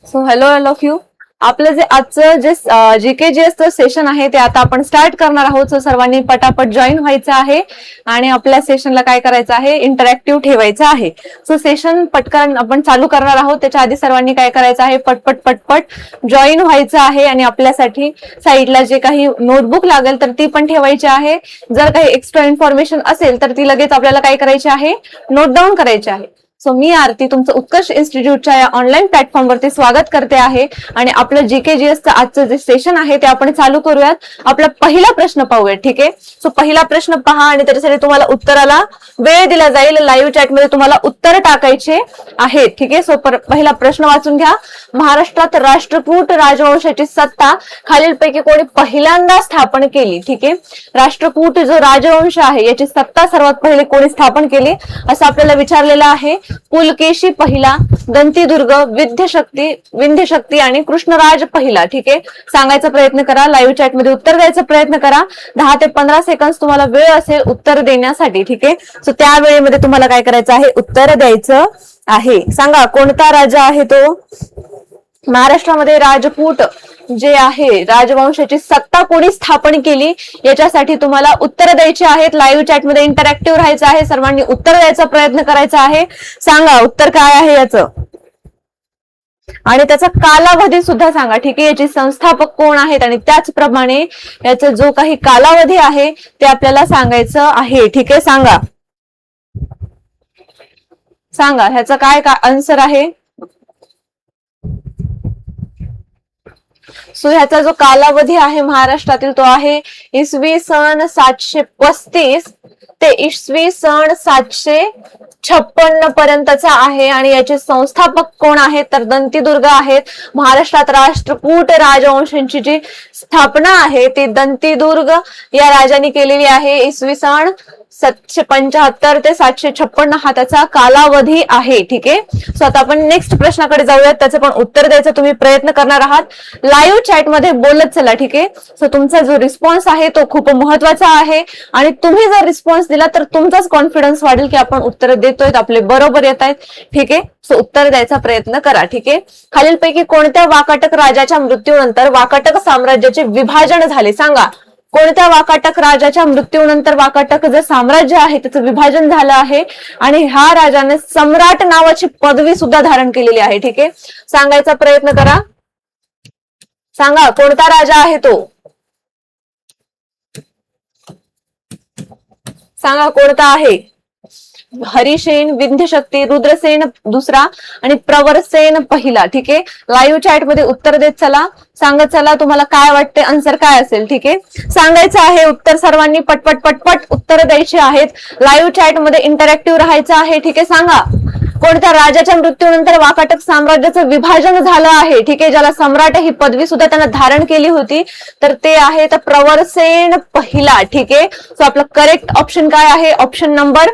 So hello all of you. आपलं जे आजचं जे GKGS सेशन आहे ते आता आपण स्टार्ट करणार आहोत. सो सर्वांनी पटापट जॉईन व्हायचं आहे आणि आपल्या सेशनला काय करायचं आहे, इंटरॅक्टिव्ह ठेवायचं आहे. सो सेशन पटकन आपण चालू करणार आहोत. त्याच्या आधी सर्वांनी काय करायचं आहे, पटपट पटपट जॉईन व्हायचं आहे आणि आपल्यासाठी साईडला जे काही नोटबुक लागेल तर ती पण ठेवायची आहे. जर काही एक्स्ट्रा इन्फॉर्मेशन असेल तर ती लगेच आपल्याला काय करायची आहे, नोट डाऊन करायची आहे. सो मी आरती तुमचं उत्कर्ष इन्स्टिट्यूटच्या या ऑनलाईन प्लॅटफॉर्मवरती स्वागत करते आहे आणि आपलं GKGSचं आजचं जे सेशन आहे ते आपण चालू करूयात. आपला पहिला प्रश्न पाहूयात. ठीक आहे. सो पहिला प्रश्न पहा आणि त्याच्यासाठी तुम्हाला उत्तराला वेळ दिला जाईल. लाईव्ह चॅटमध्ये तुम्हाला उत्तर टाकायचे आहेत. ठीक आहे. सो पहिला प्रश्न वाचून घ्या. महाराष्ट्रात राष्ट्रकूट राजवंशाची सत्ता खालीलपैकी कोणी पहिल्यांदा स्थापन केली? ठीक आहे. राष्ट्रकूट जो राजवंश आहे याची सत्ता सर्वात पहिले कोणी स्थापन केली असं आपल्याला विचारलेलं आहे. पुलकेशी पहिला, दंतीदुर्ग, विंध्यशक्ती आणि कृष्णराज पहिला. ठीक आहे. सांगायचा प्रयत्न करा. लाईव्ह चॅट मध्ये उत्तर द्यायचा प्रयत्न करा. 10 ते 15 सेकंद तुम्हाला वेळ असेल उत्तर देण्यासाठी. ठीक आहे. सो त्या वेळेमध्ये तुम्हाला काय करायचं आहे, उत्तर द्यायचं आहे. सांगा कोणता राजा आहे तो? महाराष्ट्रामध्ये राजपूत जे आहे राजवंशाची सत्ता कोणी स्थापन केली याच्यासाठी तुम्हाला उत्तर द्यायची आहेत. लाईव्ह चॅट मध्ये इंटरॅक्टिव्ह राहायचं आहे. सर्वांनी उत्तर द्यायचा प्रयत्न करायचा आहे. सांगा उत्तर काय आहे याचं आणि त्याचा कालावधी सुद्धा सांगा. ठीक आहे. याचे संस्थापक कोण आहेत आणि त्याचप्रमाणे याचा जो काही कालावधी आहे ते आपल्याला सांगायचं आहे. ठीक आहे. सांगा ह्याचा काय आन्सर आहे. सो ह्याचा जो कालावधी आहे महाराष्ट्रातील तो आहे इसवी सन 735 ते इसवी सन 756 पर्यंतचा आहे आणि याचे संस्थापक कोण आहेत तर दंतीदुर्ग आहेत. महाराष्ट्रात राष्ट्रकूट राजवंशांची जी स्थापना आहे ती दंतीदुर्ग या राजांनी केलेली आहे. इसवी सन 775 ते 756 हा त्याचा कालावधी आहे. ठीक आहे. सो आता आपण नेक्स्ट प्रश्नाकडे जाऊयात. त्याचं पण उत्तर द्यायचा तुम्ही प्रयत्न करणार आहात. लाईव्ह चॅट मध्ये बोलत चला. ठीक आहे. सो तुमचा जो रिस्पॉन्स आहे तो खूप महत्वाचा आहे आणि तुम्ही जर रिस्पॉन्स दिला तर तुमचाच कॉन्फिडन्स वाढेल की आपण उत्तर देतोय, आपले बरोबर येत आहेत. ठीक आहे. सो उत्तर द्यायचा प्रयत्न करा. ठीक आहे. खालीलपैकी कोणत्या वाकाटक राजाच्या मृत्यूनंतर वाकाटक साम्राज्याचे विभाजन झाले? सांगा कोणत्या वाकाटक राजाच्या मृत्यूनंतर वाकाटक जे साम्राज्य आहे त्याचं विभाजन झालं आहे आणि ह्या राजाने सम्राट नावाची पदवी सुद्धा धारण केलेली आहे. ठीक आहे. सांगायचा प्रयत्न करा. सांगा कोणता राजा आहे तो? सांगा कोणता आहे? हरिसेन, विंध्यशक्ती, रुद्रसेन दुसरा आणि प्रवरसेन पहिला. ठीक आहे. लाईव्ह चॅट मध्ये उत्तर देत चला. सांगत चला तुम्हाला काय वाटते, आन्सर काय असेल. ठीक आहे. सांगायचं आहे उत्तर. सर्वांनी पटपट पटपट उत्तर द्यायची आहेत. लाईव्ह चॅट मध्ये इंटरॅक्टिव्ह राहायचं आहे. ठीक आहे. सांगा कोणत्या राजाच्या मृत्यूनंतर वाकाटक साम्राज्याचं विभाजन झालं आहे? ठीक आहे. ज्याला सम्राट ही पदवी सुद्धा त्यांना धारण केली होती तर ते आहे तर प्रवरसेन पहिला. ठीक आहे. सो आपलं करेक्ट ऑप्शन काय आहे? ऑप्शन नंबर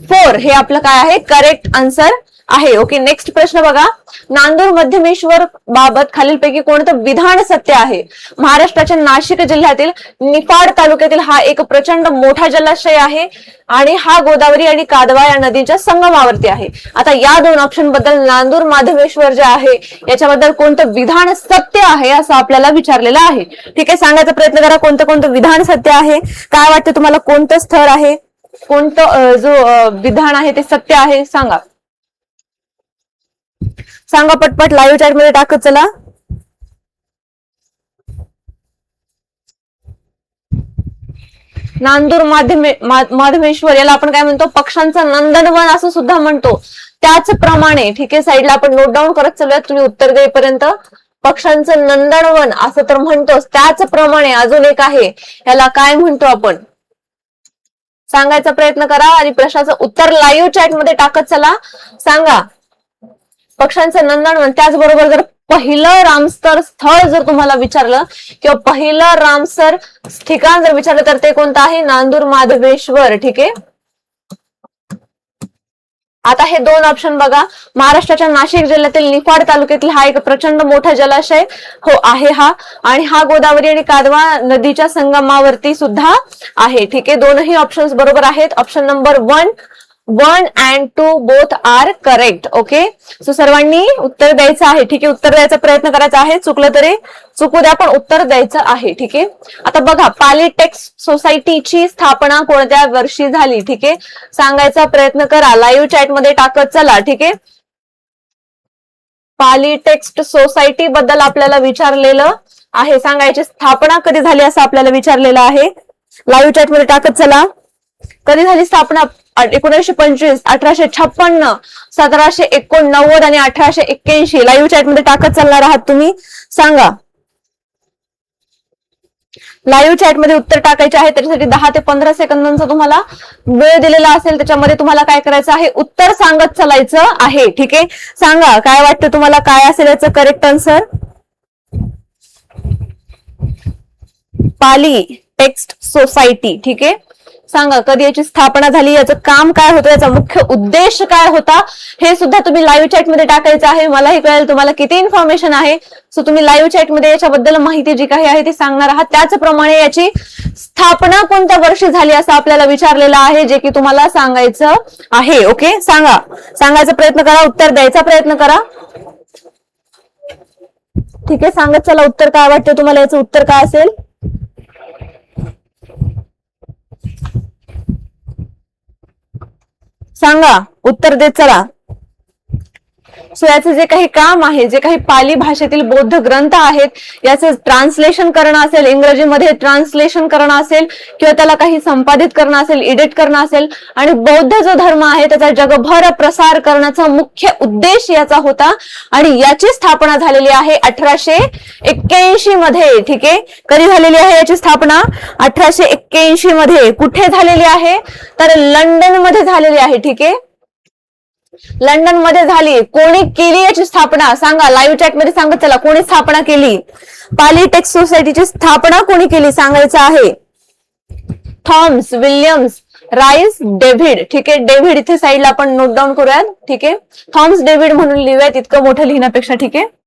4 हे आपलं काय आहे, करेक्ट आन्सर आहे. ओके. नेक्स्ट प्रश्न बघा. नांदूर मध्यमेश्वर बाबत खालीलपैकी कोणतं विधान सत्य आहे? महाराष्ट्राच्या नाशिक जिल्ह्यातील निफाड तालुक्यातील हा एक प्रचंड मोठा जलाशय आहे आणि हा गोदावरी आणि कादवा या नदीच्या संगमावरती आहे. आता या दोन ऑप्शन बद्दल नांदूर माधवेश्वर जे आहे याच्याबद्दल कोणतं विधान सत्य आहे असं आपल्याला विचारलेलं आहे. ठीक आहे. सांगायचा प्रयत्न करा कोणतं कोणतं विधान सत्य आहे. काय वाटतं तुम्हाला कोणतं स्थळ आहे, कोणतं जो विधान आहे ते सत्य आहे? सांगा पटपट. लाईव्ह चॅट मध्ये टाकत चला. नांदूर माधवेश्वर याला आपण काय म्हणतो, पक्ष्यांचं नंदनवन असं सुद्धा म्हणतो. त्याचप्रमाणे ठीक आहे, साईडला आपण नोट डाऊन करत चालूयात तुम्ही उत्तर देईपर्यंत. पक्ष्यांचं नंदनवन असं तर म्हणतोच, त्याचप्रमाणे अजून एक आहे याला काय म्हणतो आपण? सांगायचा प्रयत्न करा आणि प्रश्नाचं उत्तर लाईव्ह चॅट मध्ये टाकत चला. सांगा पक्ष्यांचं नंदनवन. त्याचबरोबर जर पहिलं रामसर स्थळ जर तुम्हाला विचारलं किंवा पहिलं रामसर ठिकाण जर विचारलं तर ते कोणतं आहे? नांदूर माधवेश्वर. ठीक आहे. आता हे दोन ऑप्शन बघा. महाराष्ट्राच्या नाशिक जिल्ह्यातील निफाड तालुक्यातील हा एक प्रचंड मोठा जलाशय हो आहे हा आणि हा गोदावरी आणि कादवा नदीच्या संगमावरती सुद्धा आहे. ठीक आहे. दोनही ऑप्शन्स बरोबर आहेत. Option number 1 1 and 2 both are correct. Okay, so सर्वांनी उत्तर द्यायचं आहे. ठीक आहे, उत्तर द्यायचा प्रयत्न करायचा आहे. चुकलं तरी चुकू द्या, पण उत्तर द्यायचं आहे. ठीक आहे, आता बघा, पाली टेक्स्ट सोसायटीची स्थापना कोणत्या वर्षी झाली? ठीक आहे, सांगायचा प्रयत्न करा, लाईव्ह चॅट मध्ये टाकत चला. ठीक आहे, पाली टेक्स्ट सोसायटी बद्दल आपल्याला विचारलेलं आहे, सांगायची स्थापना कधी झाली असं आपल्याला विचारलेलं आहे. लाईव्ह चॅट मध्ये टाकत चला. कधी झाली स्थापना? 1925, 1856, 1789 आणि 1881. लाईव्ह चॅट मध्ये टाकत चालणार आहात तुम्ही, सांगा. लाईव्ह चॅट मध्ये उत्तर टाकायचे आहे. त्याच्यासाठी 10 ते 15 सेकंदांचा तुम्हाला वेळ दिलेला असेल. त्याच्यामध्ये तुम्हाला काय करायचं आहे? उत्तर सांगत चालायचं आहे. ठीक आहे, सांगा काय वाटतं तुम्हाला, काय असेल याचं correct answer? Pali text society. ठीक आहे, सांगा कधी याची स्थापना झाली, याचं काम काय होतं, याचा मुख्य उद्देश काय होता, हे सुद्धा तुम्ही लाईव्ह चॅट मध्ये टाकायचं आहे. मलाही कळेल तुम्हाला किती इन्फॉर्मेशन आहे. सो तुम्ही लाईव्ह चॅट मध्ये याच्याबद्दल माहिती जी काही आहे ती सांगणार आहात. त्याचप्रमाणे याची स्थापना कोणत्या वर्षी झाली असं आपल्याला विचारलेलं आहे, जे की तुम्हाला सांगायचं आहे. ओके, सांगा, सांगायचा प्रयत्न करा, उत्तर द्यायचा प्रयत्न करा. ठीक आहे, सांगत चला उत्तर काय वाटतं तुम्हाला, याचं उत्तर काय असेल? सांगा, उत्तर देत चला. सो याचं जे काही काम आहे, जे काही पाली भाषेतील बौद्ध ग्रंथ आहेत, याचं ट्रान्सलेशन करणं असेल, इंग्रजीमध्ये ट्रान्सलेशन करणं असेल, किंवा त्याला काही संपादित करणं असेल, एडिट करणं असेल, आणि बौद्ध जो धर्म आहे त्याचा जगभर प्रसार करण्याचा मुख्य उद्देश याचा होता. आणि याची स्थापना झालेली आहे 1881 मध्ये. ठीक आहे, कधी झालेली आहे याची स्थापना? 1881 मध्ये. कुठे झालेली आहे? तर लंडन मध्ये झालेली आहे. ठीक आहे, लंडन मध्ये झाली. कोणी केली याची स्थापना? सांगा, लाईव्ह चॅट मध्ये सांगत चला, कोणी स्थापना केली? पाली टेक्स्ट सोसायटीची स्थापना कोणी केली सांगायचं आहे. Thomas Williams rice David. ठीक आहे, डेव्हिड इथे साईडला आपण नोट डाऊन करूयात. ठीक आहे, थॉमस डेव्हिड म्हणून लिहूयात, इतकं मोठं लिहिण्यापेक्षा. ठीक आहे,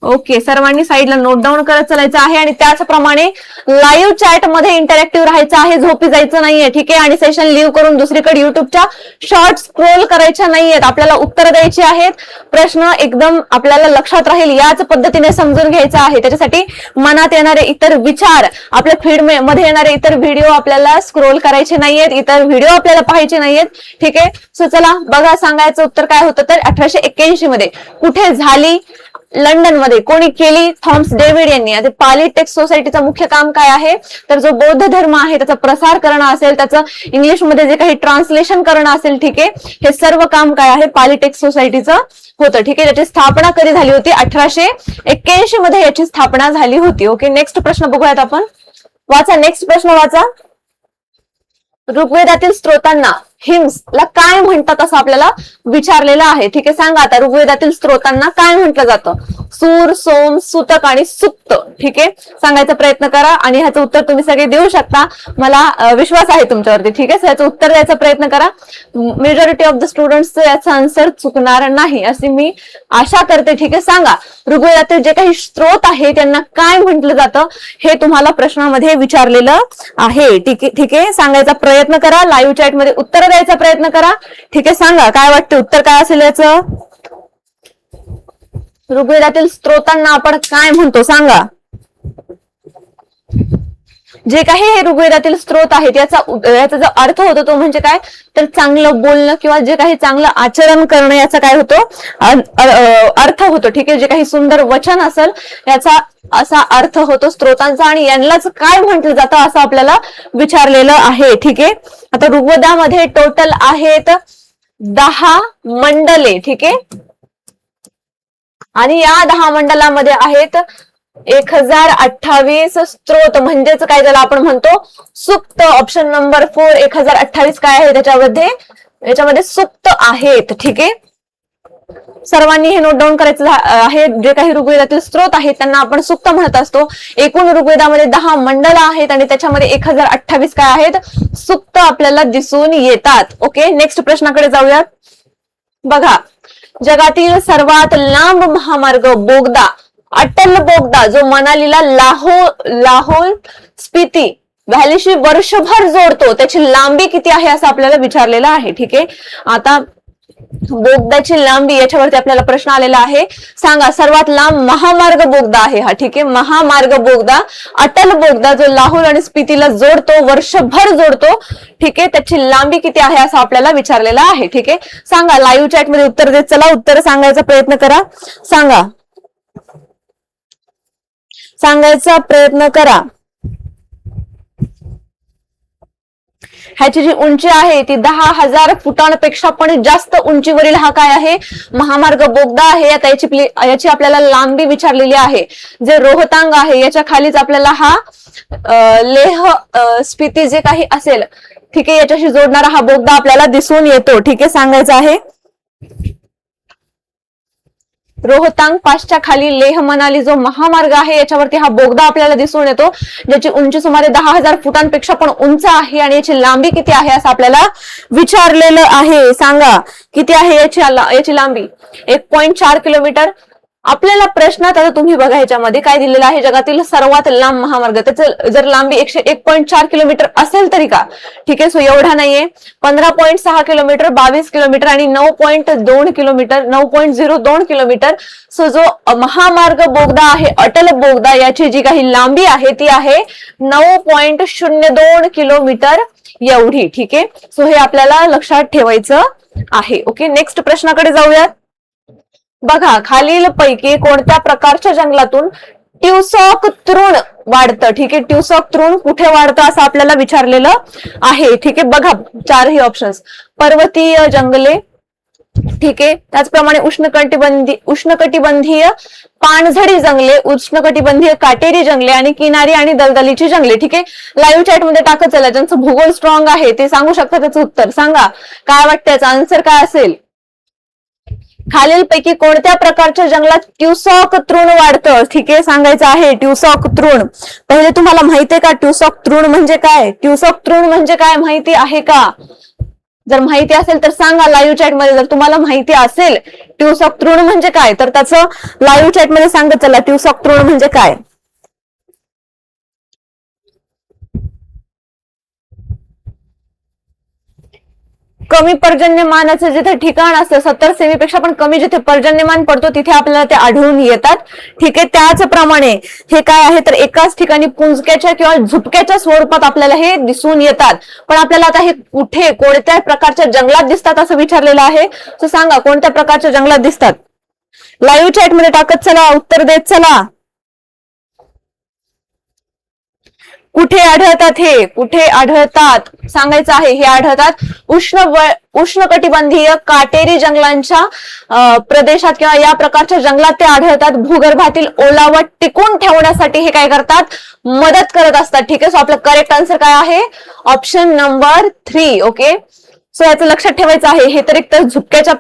ओके, सर्वांनी साईडला नोट डाऊन करत चालायचं आहे. आणि त्याचप्रमाणे लाईव्ह चॅट मध्ये इंटरॅक्टिव्ह राहायचं आहे, झोपी जायचं नाहीये. ठीक आहे, आणि सेशन लिव्ह करून दुसरीकडे युट्यूबच्या शॉर्ट स्क्रोल करायच्या नाहीयेत. आपल्याला उत्तर द्यायची आहेत. प्रश्न एकदम आपल्याला लक्षात राहील याच पद्धतीने समजून घ्यायचा आहे. त्याच्यासाठी मनात येणारे इतर विचार, आपल्या फीड मध्ये येणारे इतर व्हिडिओ आपल्याला स्क्रोल करायचे नाहीयेत, इतर व्हिडिओ आपल्याला पाहायचे नाहीयेत. ठीक आहे, सो चला बघा, सांगायचं उत्तर काय होतं तर 1881 मध्ये. कुठे झाली? लंडन मध्ये. कोणी केली? थॉमस डेव्हिड यांनी. आता पाली टेक्स्ट सोसायटीचं मुख्य काम काय आहे तर जो बौद्ध धर्म आहे त्याचा प्रसार करणं असेल, त्याचं इंग्लिशमध्ये जे काही ट्रान्सलेशन करणं असेल, ठीक आहे, हे सर्व काम काय आहे पाली टेक्स्ट सोसायटीचं होतं. ठीक आहे, त्याची स्थापना कधी झाली होती? 1881 मध्ये याची स्थापना झाली होती. ओके, नेक्स्ट प्रश्न बघूयात आपण. वाचा, नेक्स्ट प्रश्न वाचा. ऋग्वेदातील स्त्रोतांना, हिम्स ला काय म्हणतात असं आपल्याला विचारलेलं आहे. ठीक आहे, सांगा आता ऋग्वेदातील स्त्रोतांना काय म्हटलं जातं? सूर, सोम, सुतक आणि सुक्त. ठीक आहे, सांगायचा प्रयत्न करा आणि ह्याचं उत्तर तुम्ही सगळे देऊ शकता. मला विश्वास आहे तुमच्यावरती. ठीक आहे, याचं उत्तर द्यायचा प्रयत्न करा. मेजॉरिटी ऑफ द स्टुडंट्सचं याचा आन्सर चुकणार नाही अशी मी आशा करते. ठीक आहे, सांगा ऋग्वेदातील जे काही स्त्रोत आहे त्यांना काय म्हटलं जातं हे तुम्हाला प्रश्नामध्ये विचारलेलं आहे. ठीक आहे, सांगायचा प्रयत्न करा. लाईव्ह चॅट मध्ये उत्तर द्यायचा प्रयत्न करा. ठीक आहे, सांगा काय वाटतं उत्तर काय असेल याचं? ऋग्वेदातील स्त्रोतांना आपण काय म्हणतो सांगा. जे काही हे ऋग्वेदातील स्त्रोत आहेत याचा जो अर्थ होतो तो म्हणजे काय तर चांगलं बोलणं किंवा जे काही चांगलं आचरण करणं याचा काय होतो अर्थ होतो. ठीक आहे, जे काही सुंदर वचन असेल याचा असा अर्थ होतो स्त्रोतांचा. आणि यांनाच काय म्हटलं जातं असं आपल्याला विचारलेलं आहे. ठीक आहे, आता ऋग्वेदामध्ये टोटल आहेत 10 मंडले. ठीक आहे, आणि या 10 मंडलामध्ये आहेत 1028 स्त्रोत, म्हणजेच काय त्याला आपण म्हणतो सुक्त. ऑप्शन नंबर 4 1028 काय आहे याच्यामध्ये सुक्त आहेत. ठीक आहे, सर्वांनी हे नोट डाऊन करायचं आहे. जे काही ऋग्वेदातील स्त्रोत आहेत त्यांना आपण सुक्त म्हणत असतो. एकूण ऋग्वेदामध्ये 10 मंडल आहेत आणि त्याच्यामध्ये 1028 काय आहेत सुक्त आपल्याला दिसून येतात. ओके, नेक्स्ट प्रश्नाकडे जाऊयात. बघा, जगातील सर्वात लांब महामार्ग बोगदा, अटल बोगदा, जो मनालीला लाहोल स्पिती व्हॅलीशी वर्षभर जोडतो त्याची लांबी किती आहे असं आपल्याला विचारलेलं आहे. ठीक आहे, आता बोगद्याची लांबी याच्यावरती आपल्याला प्रश्न आलेला आहे. सांगा सर्वात लांब महामार्ग बोगदा आहे हा. ठीक आहे, महामार्ग बोगदा अटल बोगदा जो लाहोर आणि स्पितीला जोडतो, वर्षभर जोडतो. ठीक आहे, त्याची लांबी किती आहे असं आपल्याला विचारलेलं आहे. ठीक आहे, सांगा लाईव्ह चॅट मध्ये उत्तर देत चला, उत्तर सांगायचा प्रयत्न करा. सांगायचा प्रयत्न करा. ह्याची जी उंची आहे ती 10,000 फुटांपेक्षा पण जास्त उंचीवरील हा काय आहे, महामार्ग बोगदा आहे. आता याची आपल्याला लांबी विचारलेली आहे. जे रोहतांग आहे याच्या खालीच आपल्याला हा लेह स्पिती जे काही असेल, ठीक आहे, याच्याशी जोडणारा हा बोगदा आपल्याला दिसून येतो. ठीक आहे, सांगायचं आहे रोहतांग पासच्या खाली लेह मनाली जो महामार्ग आहे याच्यावरती हा बोगदा आपल्याला दिसून येतो, ज्याची उंची सुमारे 10,000 फुटांपेक्षा पण उंच आहे आणि याची लांबी किती आहे असं आपल्याला विचारलेलं आहे. सांगा किती आहे याची लांबी. 1.4 किलोमीटर. आपल्याला प्रश्नात आता तुम्ही बघा ह्याच्यामध्ये काय दिलेलं आहे, जगातील सर्वात लांब महामार्ग. त्याचं जर लांबी 1.4 किलोमीटर असेल तरी का, ठीक आहे, सो एवढा नाहीये. 15.6 किलोमीटर, 22 किलोमीटर आणि 9.2 किलोमीटर, 9.02 किलोमीटर. सो जो महामार्ग बोगदा आहे अटल बोगदा याची जी काही लांबी आहे ती आहे 9.02 किलोमीटर एवढी. ठीक आहे, सो हे आपल्याला लक्षात ठेवायचं आहे. ओके, नेक्स्ट प्रश्नाकडे जाऊयात. बघा खालील पैकी कोणत्या प्रकारच्या जंगलातून ट्युसॉक तृण वाढतं. ठीक आहे, ट्युसॉक तृण कुठे वाढतं असं आपल्याला विचारलेलं आहे. ठीक आहे, बघा चारही ऑप्शन्स. पर्वतीय जंगले, ठीक आहे, त्याचप्रमाणे उष्णकटिबंधीय पानझडी जंगले, उष्णकटिबंधीय काटेरी जंगले आणि किनारी आणि दलदलीची जंगले. ठीक आहे, लाईव्ह चॅट मध्ये टाकत चला, ज्यांचं भूगोल स्ट्रॉंग आहे ते सांगू शकता त्याचं उत्तर. सांगा काय वाटतं याचा आन्सर काय असेल. खालील पैकी कोणत्या प्रकारच्या जंगलात ट्युसॉक तृण वाढतं. ठीक आहे, सांगायचं आहे ट्युसॉक तृण. पहिले तुम्हाला माहिती आहे का ट्युसॉक तृण म्हणजे काय, ट्युसॉक तृण म्हणजे काय माहिती आहे का. जर माहिती असेल तर सांगा लाईव्ह चॅट मध्ये. जर तुम्हाला माहिती असेल ट्युसॉक तृण म्हणजे काय तर त्याचं लाईव्ह चॅट मध्ये सांगत चला ट्युसॉक तृण म्हणजे काय. कमी पर्जन्यमानाचं जिथे ठिकाण असतं 70 सेमीपेक्षा पण कमी जिथे पर्जन्यमान पडतो तिथे आपल्याला ते आढळून येतात. ठीक आहे, त्याचप्रमाणे हे काय आहे तर एकाच ठिकाणी पुंजक्याच्या किंवा झुपक्याच्या स्वरूपात आपल्याला हे दिसून येतात. पण आपल्याला आता हे कुठे कोणत्या प्रकारच्या जंगलात दिसतात असं विचारलेलं आहे. तर सांगा कोणत्या प्रकारच्या जंगलात दिसतात. लाईव्ह चॅट मध्ये टाकत चला, उत्तर देत चला. कुठे आढळतात हे, कुठे आढळतात सांगायचं आहे. हे आढळतात उष्णकटिबंधीय काटेरी जंगलांच्या प्रदेशात किंवा या प्रकारच्या जंगलात ते आढळतात. भूगर्भातील ओलावा टिकून ठेवण्यासाठी हे काय करतात, मदत करत असतात. ठीक आहे, सो आपलं करेक्ट आन्सर काय आहे, ऑप्शन नंबर 3. ओके, सो याचं लक्षात ठेवायचं आहे. हे तर एक तर झुपक्याच्या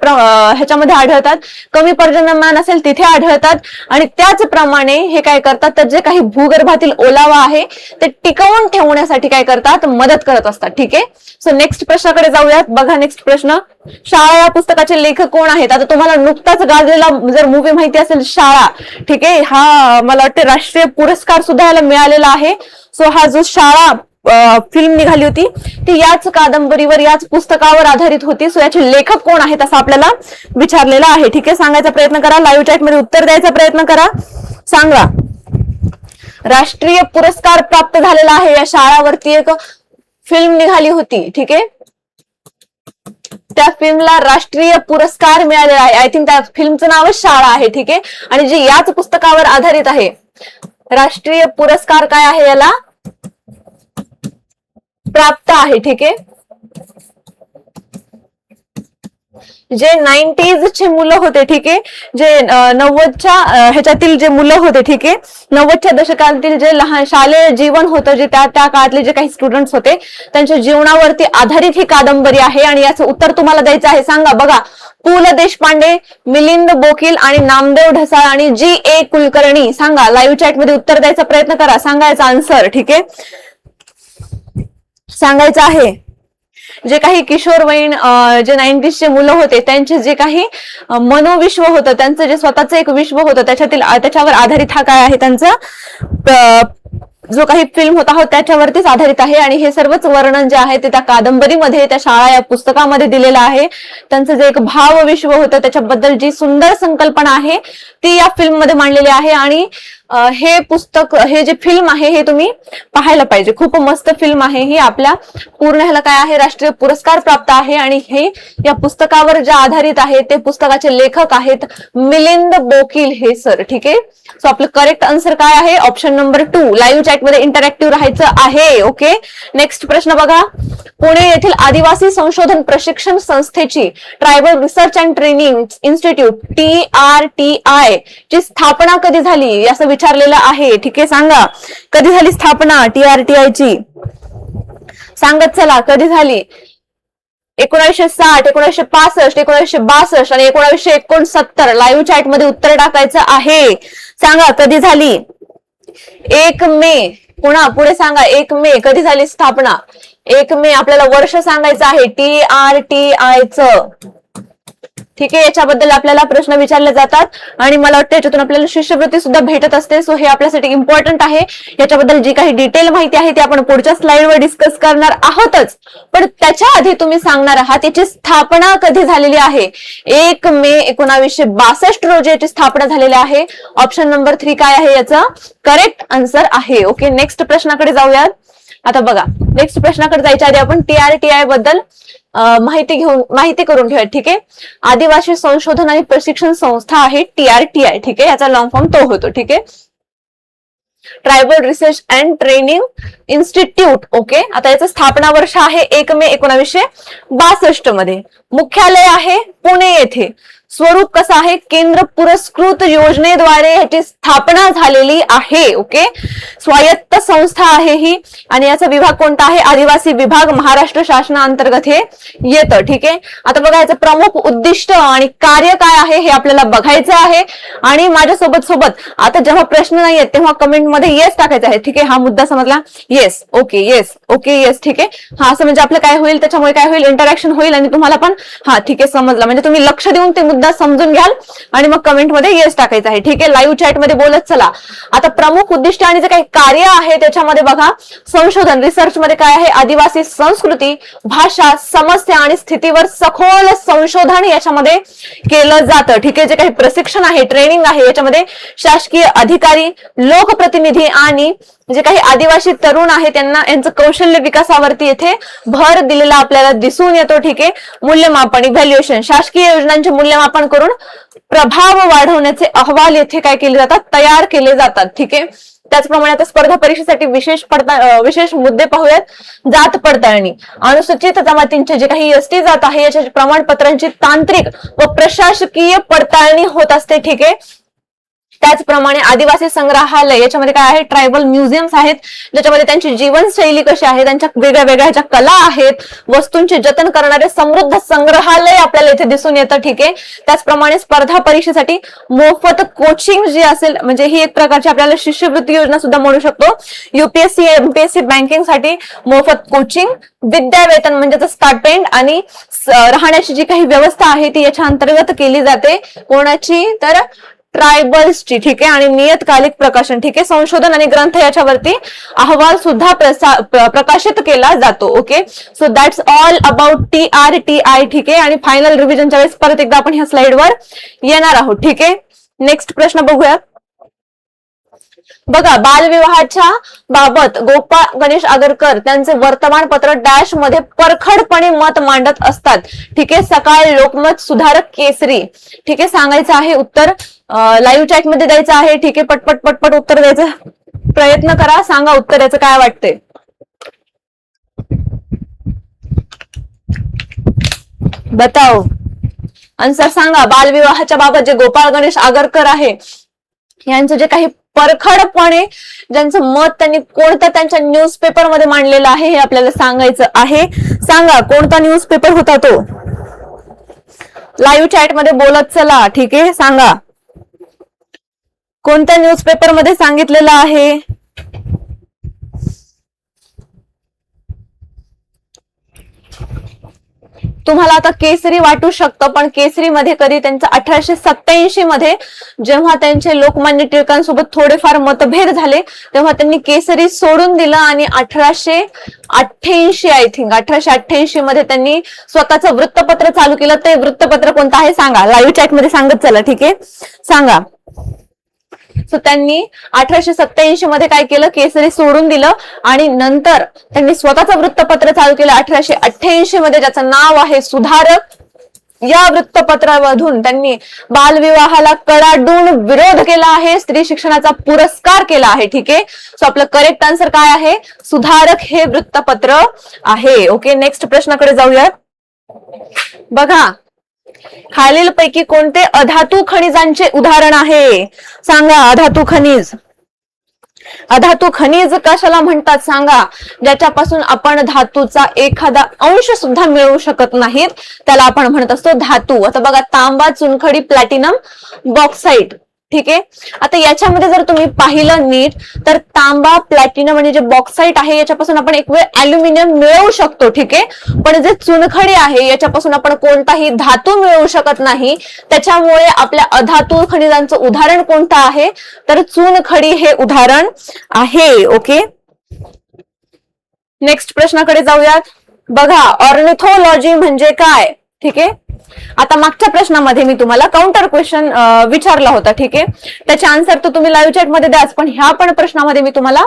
ह्याच्यामध्ये आढळतात, कमी पर्जन्यमान असेल तिथे आढळतात आणि त्याचप्रमाणे हे काय करतात तर जे काही भूगर्भातील ओलावा आहे ते टिकवून ठेवण्यासाठी काय करतात, मदत करत असतात. ठीक आहे, सो नेक्स्ट प्रश्नाकडे जाऊयात. बघा नेक्स्ट प्रश्न, शाळा या पुस्तकाचे लेखक कोण आहेत. आता तुम्हाला नुकताच गाजलेला जर मूवी माहिती असेल शाळा, ठीक आहे, हा मला वाटतं राष्ट्रीय पुरस्कार सुद्धा याला मिळालेला आहे. सो हा जो शाळा फिल्म निघाली होती ती याच कादंबरीवर याच पुस्तकावर आधारित होती. सो याचे लेखक कोण आहेत असं आपल्याला विचारलेलं आहे. ठीक आहे, सांगायचा प्रयत्न करा, लाईव्ह चॅट मध्ये उत्तर द्यायचा प्रयत्न करा. सांगा राष्ट्रीय पुरस्कार प्राप्त झालेला आहे. या शाळावरती एक फिल्म निघाली होती. ठीक आहे, त्या फिल्मला राष्ट्रीय पुरस्कार मिळालेला आहे. आय थिंक त्या फिल्मचं नावच शाळा आहे. ठीक आहे, आणि जी याच पुस्तकावर आधारित आहे. राष्ट्रीय पुरस्कार काय आहे याला प्राप्त आहे. ठीक आहे, जे 90s चे मुलं होते, ठीक आहे, जे 90च्या ह्याच्यातील जे मुलं होते, ठीक आहे, 90च्या दशकातील जे लहान शालेय जीवन होतं, जे त्या काळातले जे काही स्टुडंट्स होते त्यांच्या जीवनावरती आधारित ही कादंबरी आहे. आणि याचं उत्तर तुम्हाला द्यायचं आहे. सांगा बघा, पु ल देशपांडे, मिलिंद बोकील आणि नामदेव ढसाळ आणि G.A. कुलकर्णी. सांगा लाईव्ह चॅट मध्ये उत्तर द्यायचा प्रयत्न करा, सांगायचा आन्सर. ठीक आहे, सांगायचं आहे. जे काही किशोरवयीन जे 90s चे मुलं होते त्यांचे जे काही मनोविश्व होतं, त्यांचं जे स्वतःचं एक विश्व होतं त्याच्यावर आधारित हा काय आहे त्यांचा जो काही फिल्म होता हो त्याच्यावरतीच आधारित आहे आणि हे सर्वच वर्णन जे आहे ते त्या कादंबरीमध्ये, त्या शाळा या पुस्तकामध्ये दिलेलं आहे. त्यांचं जे एक भाव विश्व होतं त्याच्याबद्दल जी सुंदर संकल्पना आहे ती या फिल्म मध्ये मांडलेली आहे. आणि हे पुस्तक, हे जे फिल्म आहे हे तुम्ही पाहायला पाहिजे. खूप मस्त फिल्म आहे ही. आपल्या पूर्ण ह्याला काय आहे, राष्ट्रीय पुरस्कार प्राप्त आहे. आणि हे या पुस्तकावर जे आधारित आहे ते पुस्तकाचे लेखक आहेत मिलिंद बोकील हे सर. ठीक आहे. सो आपलं करेक्ट आन्सर काय आहे, ऑप्शन नंबर 2. लाईव्ह चॅट मध्ये इंटरॅक्टिव्ह राहायचं आहे. ओके. नेक्स्ट प्रश्न बघा. पुणे येथील आदिवासी संशोधन प्रशिक्षण संस्थेची tribal research and training institute TRTI ची स्थापना कधी झाली असं विचारलेलं आहे. ठीक आहे. सांगा कधी झाली स्थापना TRTI ची. सांगत चला कधी झाली. 1960, 1965, 1962 आणि 1969. लाईव्ह चॅट मध्ये उत्तर टाकायचं आहे. सांगा कधी झाली. 1 मे. पुन्हा पुढे सांगा 1 मे कधी झाली स्थापना. 1 मे आपल्याला वर्ष सांगायचं आहे TRTI चं. ठीक आहे. याच्याबद्दल आपल्याला प्रश्न विचारले जातात आणि मला वाटतं याच्यातून आपल्याला शिष्यवृत्ती सुद्धा भेटत असते. सो हे आपल्यासाठी इम्पॉर्टंट आहे. याच्याबद्दल जी काही डिटेल माहिती आहे ती आपण पुढच्या स्लाइडवर डिस्कस करणार आहोतच. पण त्याच्या आधी तुम्ही सांगणार आहात याची स्थापना कधी झालेली आहे. 1 मे 1962 रोजी याची स्थापना झालेली आहे. ऑप्शन नंबर 3 काय आहे याचं करेक्ट आन्सर आहे. ओके. नेक्स्ट प्रश्नाकडे जाऊयात. आता बघा, नेक्स्ट प्रश्नाकडे जायच्या आधी आपण TRTI बद्दल माहिती करून घेऊया. ठीक आहे. आदिवासी संशोधन आणि प्रशिक्षण संस्था आहे TRTI. ठीक आहे. याचा लॉंग फॉर्म तो होतो. ठीक आहे. Tribal research and training institute. Okay. आता याचं स्थापना वर्ष आहे 1 मे 1962 मध्ये. मुख्यालय आहे पुणे येथे. स्वरूप कसं आहे, केंद्र पुरस्कृत योजनेद्वारे ह्याची स्थापना झालेली आहे. ओके. स्वायत्त संस्था आहे ही आणि याचा विभाग कोणता आहे, आदिवासी विभाग, महाराष्ट्र शासनाअंतर्गत हे येतं. ठीक आहे. आता बघा याचं प्रमुख उद्दिष्ट आणि कार्य काय आहे हे आपल्याला बघायचं आहे. आणि माझ्यासोबत आता जेव्हा प्रश्न नाही आहेत तेव्हा कमेंटमध्ये येस टाकायचं आहे. ठीक आहे. हा मुद्दा समजला. Yes. Okay. Yes. Okay. Yes. ठीक आहे. हा असं म्हणजे आपलं काय होईल, त्याच्यामुळे काय होईल, इंटरॅक्शन होईल आणि तुम्हाला पण हा ठीक आहे समजला म्हणजे तुम्ही लक्ष देऊन ते मुद्दा समजून घ्याल आणि मग कमेंटमध्ये येस टाकायचं आहे. ठीक आहे. लाईव्ह चॅट मध्ये बोलत चला. आता प्रमुख उद्दिष्ट आणि जे काही कार्य आहे त्याच्यामध्ये बघा, संशोधन रिसर्च मध्ये काय आहे, आदिवासी संस्कृती, भाषा, समस्या आणि स्थितीवर सखोल संशोधन याच्यामध्ये केलं जातं. ठीक आहे. जे काही प्रशिक्षण आहे, ट्रेनिंग आहे, याच्यामध्ये शासकीय अधिकारी, लोकप्रतिनिधी आणि जे काही आदिवासी तरुण आहे त्यांना यांचं कौशल्य विकासावरती येथे भर दिलेला आपल्याला दिसून येतो. ठीक आहे. मूल्यमापन, इव्हॅल्युएशन, शासकीय योजनांचे मूल्यमापन करून प्रभाव वाढवण्याचे अहवाल येथे काय केले जातात, तयार केले जातात. ठीक आहे. त्याचप्रमाणे आता स्पर्धा परीक्षेसाठी विशेष मुद्दे पाहूयात. जात पडताळणी, अनुसूचित जमातींचे जे काही ST जात आहे याच्या प्रमाणपत्रांची तांत्रिक व प्रशासकीय पडताळणी होत असते. ठीक आहे. त्याचप्रमाणे आदिवासी संग्रहालय याच्यामध्ये काय आहे, ट्रायबल म्युझियम्स आहेत ज्याच्यामध्ये त्यांची जीवनशैली कशी आहे, त्यांच्या वेगळ्या वेगळ्या ज्या कला आहेत, वस्तूंचे जतन करणारे समृद्ध संग्रहालय आपल्याला इथे दिसून येतं. ठीक आहे. त्याचप्रमाणे स्पर्धा परीक्षेसाठी मोफत कोचिंग जी असेल म्हणजे ही एक प्रकारची आपल्याला शिष्यवृत्ती योजना सुद्धा म्हणू शकतो. UPSC MPSC बँकिंग साठी मोफत कोचिंग, विद्यावेतन म्हणजे स्टायपेंड आणि राहण्याची जी काही व्यवस्था आहे ती याच्या अंतर्गत केली जाते. कोणाची तर ट्रायबल्सची. ठीक आहे. आणि नियतकालिक प्रकाशन. ठीक आहे. संशोधन आणि ग्रंथ याच्यावरती अहवाल सुद्धा प्रकाशित केला जातो. Okay. So that's all about TRTI. ठीक आहे. आणि फायनल रिव्हिजनच्या वेळेस परत एकदा आपण ह्या स्लाइडवर येणार आहोत. ठीक आहे. नेक्स्ट प्रश्न बघूयात. बघा, बालविवाहाच्या बाबत गोपाळ गणेश आगरकर त्यांचे वर्तमानपत्र डॅश मध्ये परखडपणे मत मांडत असतात. ठीक आहे. सकाळ, लोकमत, सुधारक, केसरी. ठीक आहे. सांगायचं आहे उत्तर. लाईव्ह चॅट मध्ये द्यायचं आहे. ठीक आहे. पटपट उत्तर द्यायचा प्रयत्न करा. सांगा उत्तर याचं काय वाटतंय. बताओ आन्सर सांगा. बालविवाहाच्या बाबत जे गोपाळ गणेश आगरकर आहे यांचं जे काही परखडपणे ज्यांचं मत त्यांनी कोणत्या त्यांच्या न्यूजपेपर मध्ये मांडलेलं आहे हे आपल्याला सांगायचं आहे. सांगा कोणता न्यूजपेपर होता तो. लाईव्ह चॅट मध्ये बोलत चला. ठीक आहे. सांगा कोणत्या न्यूजपेपर मध्ये सांगितलेलं आहे. तुम्हाला आता केसरी वाटू शकतं, पण केसरीमध्ये कधी त्यांचं 1887 मध्ये जेव्हा त्यांचे लोकमान्य टिळकांसोबत थोडेफार मतभेद झाले तेव्हा त्यांनी केसरी सोडून दिलं आणि 1888 आय थिंक 1888 मध्ये त्यांनी स्वतःचं वृत्तपत्र चालू केलं. ते वृत्तपत्र कोणतं आहे सांगा, लाईव्ह चॅट मध्ये सांगत चला. ठीक आहे, सांगा. सो त्यांनी 1887 मध्ये काय केलं, केसरी सोडून दिलं आणि नंतर त्यांनी स्वतःचं वृत्तपत्र चालू केलं 1888 मध्ये, ज्याचं नाव आहे सुधारक. या वृत्तपत्रामधून त्यांनी बालविवाहाला कडाडून विरोध केला आहे, स्त्री शिक्षणाचा पुरस्कार केला आहे. ठीक आहे, सो आपलं करेक्ट आन्सर काय आहे, सुधारक हे वृत्तपत्र आहे. ओके, नेक्स्ट प्रश्नाकडे जाऊया. बघा, खालीलपैकी कोणते अधातू खनिजांचे उदाहरण आहे सांगा. अधातू खनिज, अधातू खनिज कशाला म्हणतात सांगा, ज्याच्यापासून आपण धातूचा एखादा अंश सुद्धा मिळवू शकत नाहीत त्याला आपण म्हणत असतो धातू. आता बघा, तांबा, चुनखडी, प्लॅटिनम, बॉक्साईट. ठीक आहे, आता याच्यामध्ये जर तुम्ही पाहिलं नीट तर तांबा, प्लॅटिनम आणि जे बॉक्साईट आहे याच्यापासून आपण एक वेळ अल्युमिनियम मिळवू शकतो. ठीक आहे, पण जे चुनखडी आहे याच्यापासून आपण कोणताही धातू मिळवू शकत नाही. त्याच्यामुळे आपल्या अधातू खनिजांचं उदाहरण कोणतं आहे तर चुनखडी हे उदाहरण आहे. ओके, नेक्स्ट प्रश्नाकडे जाऊयात. बघा, ऑर्निथोलॉजी म्हणजे काय. ठीक आहे, आता मागच्या प्रश्नामध्ये मी तुम्हाला काउंटर क्वेश्चन विचारला होता. ठीक आहे, त्याचे आन्सर तर तुम्ही लाईव्ह चॅट मध्ये द्याच, पण ह्या पण प्रश्नामध्ये मी तुम्हाला